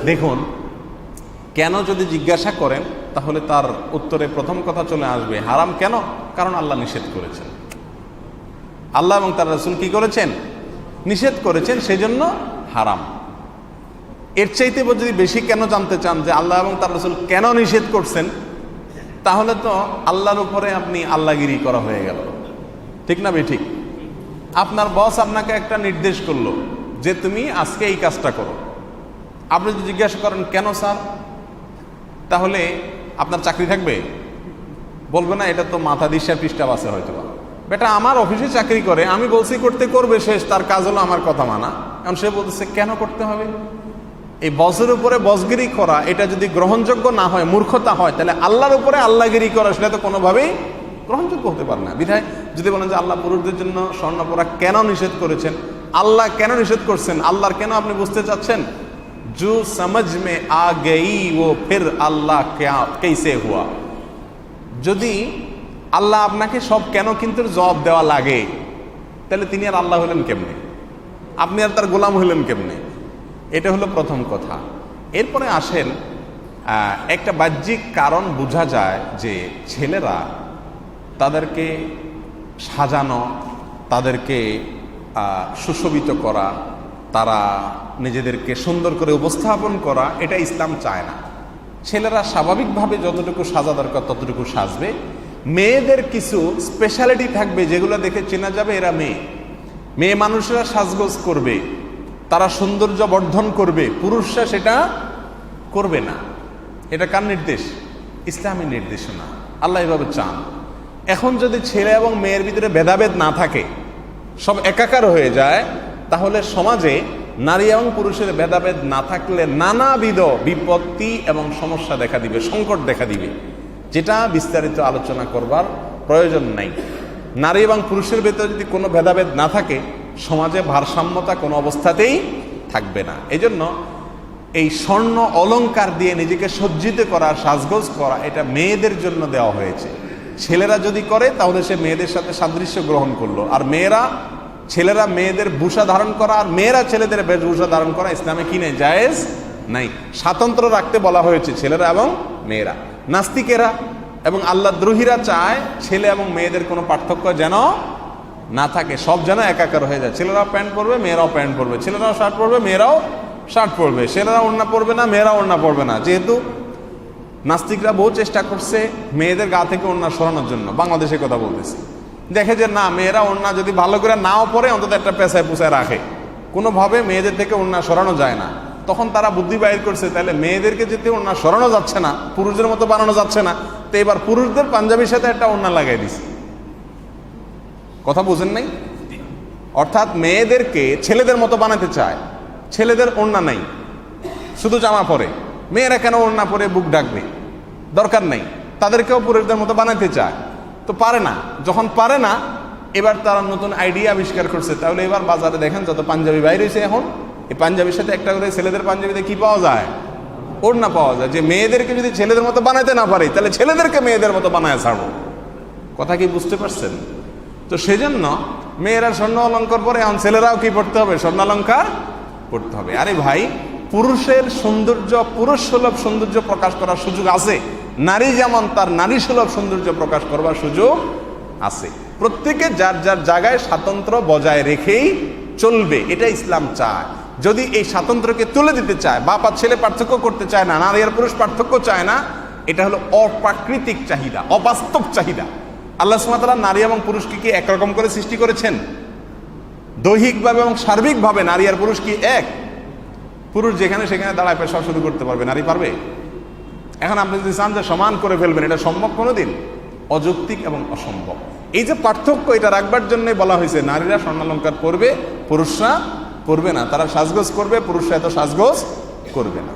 দেখুন, কেন যদি জিজ্ঞাসা করেন তাহলে তার উত্তরে প্রথম কথা চলে আসবে হারাম কেন? কারণ আল্লাহ নিষেধ করেছেন। আল্লাহ এবং তার রাসূল কি করেছেন? নিষেধ করেছেন, সেজন্য হারাম। এর চাইতে যদি বেশি কেন জানতে চান যে আল্লাহ এবং তার রাসূল কেন নিষেধ করছেন, তাহলে তো আল্লাহর উপরে আপনি আল্লাহগিরি করা হয়ে গেল, ঠিক না বেঠিক? আপনার বস আপনাকে একটা নির্দেশ করলো যে তুমি আজকে এই কাজটা করো। আপনি যদি জিজ্ঞাসা করেন কেন স্যার, তাহলে আপনার চাকরি থাকবে? বলবে না এটা তো মাথা দিশার পৃষ্ঠা আছে হয়তো। বেটা আমার অফিসে চাকরি করে, আমি বলছি করতে করবে, শেষ, তার কাজ হলো আমার কথা মানা। এখন সে বলতেছে কেন করতে হবে? এই বসের উপরে বসগিরি করা এটা যদি গ্রহণযোগ্য না হয়, মূর্খতা হয়, তাহলে আল্লাহর উপরে আল্লাহগিরি করা সেটা তো কোনোভাবেই গ্রহণযোগ্য হতে পারে না। বিধায় যদি বলেন যে আল্লাহ পুরুষদের জন্য স্বর্ণ পরা কেন নিষেধ করেছেন, আল্লাহ কেন নিষেধ করছেন, আল্লাহর কেন আপনি বুঝতে চাচ্ছেন? जो समझ में आ गई वो फिर अल्लाह क्या कैसे हुआ। যদি আল্লাহ আপনাকে সব কেন কিন্তু জবাব দেওয়া লাগে, তাহলে তিনি আর আল্লাহ হলেন কেমনে? আপনি আর তার গোলাম হলেন কেমনে? এটা হলো প্রথম কথা। এরপরে আসেন, একটা বাহ্যিক কারণ বোঝা যায় যে ছেলেরা তাদেরকে সাজানো, তাদেরকে সুশোভিত করা, তারা নিজেদেরকে সুন্দর করে উপস্থাপন করা, এটা ইসলাম চায় না। ছেলেরা স্বাভাবিকভাবে যতটুকু সাজা দরকার ততটুকু সাজবে। মেয়েদের কিছু স্পেশালিটি থাকবে যেগুলো দেখে চেনা যাবে এরা মেয়ে। মেয়ে মানুষেরা সাজগোজ করবে, তারা সৌন্দর্য বর্ধন করবে, পুরুষরা সেটা করবে না। এটা কার নির্দেশ? ইসলামী নির্দেশনা। আল্লাহ এভাবে চান। এখন যদি ছেলে এবং মেয়ের ভিতরে ভেদাভেদ না থাকে, সব একাকার হয়ে যায়, তাহলে সমাজে নারী এবং পুরুষের ভেদাভেদ না থাকলে নানাবিধ বিপত্তি এবং সমস্যা দেখা দিবে, সংকট দেখা দিবে, যেটা বিস্তারিত আলোচনা করবার প্রয়োজন নাই। নারী এবং পুরুষের ভেতরে যদি কোনো ভেদাভেদ না থাকে, সমাজে ভারসাম্যতা কোনো অবস্থাতেই থাকবে না। এজন্য এই স্বর্ণ অলংকার দিয়ে নিজেকে সজ্জিত করা, সাজগোজ করা, এটা মেয়েদের জন্য দেওয়া হয়েছে। ছেলেরা যদি করে তাহলে সে মেয়েদের সাথে সাদৃশ্য গ্রহণ করলো। আর ছেলেরা মেয়েদের ভূষা ধারণ করা আর মেয়েরা ছেলেদের বেশভূষা ধারণ করা ইসলামে কি নেই, জায়েজ নাই। স্বাতন্ত্র রাখতে বলা হয়েছে ছেলেরা এবং মেয়েরা। নাস্তিকেরা এবং আল্লাহদ্রোহীরা চায় ছেলে এবং মেয়েদের কোনো পার্থক্য যেন না থাকে, সব যেন একাকার হয়ে যায়। ছেলেরাও প্যান্ট পরবে, মেয়েরাও প্যান্ট পরবে, ছেলেরাও শার্ট পরবে, মেয়েরাও শার্ট পরবে, ছেলেরা ওড়না পরবে না, মেয়েরাও ওড়না পরবে না। যেহেতু নাস্তিকরা বহু চেষ্টা করছে মেয়েদের গা থেকে ওড়না সরানোর জন্য, বাংলাদেশের কথা বলতেছি, দেখে যে না, মেয়েরা ওড়না যদি ভালো করে নাও পরে অন্তত একটা পেঁচায় পুষায় রাখে, কোনোভাবে মেয়েদের থেকে ওড়না সরানো যায় না। তখন তারা বুদ্ধি বাইর করছে, তাহলে মেয়েদেরকে যদি ওড়না সরানো যাচ্ছে না, পুরুষদের মতো বানানো যাচ্ছে না, তো এবার পুরুষদের পাঞ্জাবির সাথে একটা ওড়না লাগাই দিছে। কথা বুঝেন নাই? অর্থাৎ মেয়েদেরকে ছেলেদের মতো বানাতে চায়। ছেলেদের ওড়না নাই, শুধু জামা পরে, মেয়েরা কেন ওড়না পরে বুক ডাকবে? দরকার নেই। তাদেরকেও পুরুষদের মতো বানাতে চায়, তো পারে না। যখন পারে না, এবার তারা নতুন আইডিয়া আবিষ্কার করছে। তাহলে এবার বাজারে দেখেন যত পাঞ্জাবি বাইরে হয়েছে, এখন এই পাঞ্জাবির সাথে একটা করে ছেলেদের পাঞ্জাবিতে কি পাওয়া যায়? ওড়না পাওয়া যায়। যে মেয়েদেরকে যদি ছেলেদের মতো বানাতে না পারে, তাহলে ছেলেদেরকে মেয়েদের মতো বানায় ছাড়বো। কথা কি বুঝতে পারছেন? তো সেজন্য মেয়েরা স্বর্ণ অলঙ্কার পরে, এখন ছেলেরাও কি পড়তে হবে? স্বর্ণ অলঙ্কার পড়তে হবে। আরে ভাই, পুরুষের সৌন্দর্য, পুরুষ সুলভ সৌন্দর্য প্রকাশ করার সুযোগ আছে। নারী যেমন তার নারী সুলভ সৌন্দর্য প্রকাশ করবার সুযোগ আছে। প্রত্যেকে যার যার জায়গায় স্বাতন্ত্র্য বজায় রেখেই চলবে, এটা ইসলাম চায়। যদি এই স্বাতন্ত্র্যকে তুলে দিতে চায়, বাপ আর ছেলে পার্থক্য করতে চায় না, নারী আর পুরুষ পার্থক্য চায় না, এটা হলো অপ্রাকৃতিক চাহিদা, অবাস্তব চাহিদা। আল্লাহ সুবহানাহু ওয়া তাআলা নারী এবং পুরুষকে কি একরকম করে সৃষ্টি করেছেন? দৈহিকভাবে এবং সার্বিকভাবে নারী আর পুরুষ কি এক? পুরুষ যেখানে সেখানে দাঁড়ায় পেশা শুরু করতে পারবে, নারী পারবে? এখন আপনি যদি চান যে সমান করে ফেলবেন, এটা সম্ভব কোনোদিন? অযৌক্তিক এবং অসম্ভব। এই যে পার্থক্য, এটা রাখবার জন্যই বলা হয়েছে নারীরা স্বর্ণালঙ্কার পরবে, পুরুষরা পরবে না। তারা সাজগোজ করবে, পুরুষরা এত সাজগোজ করবে না।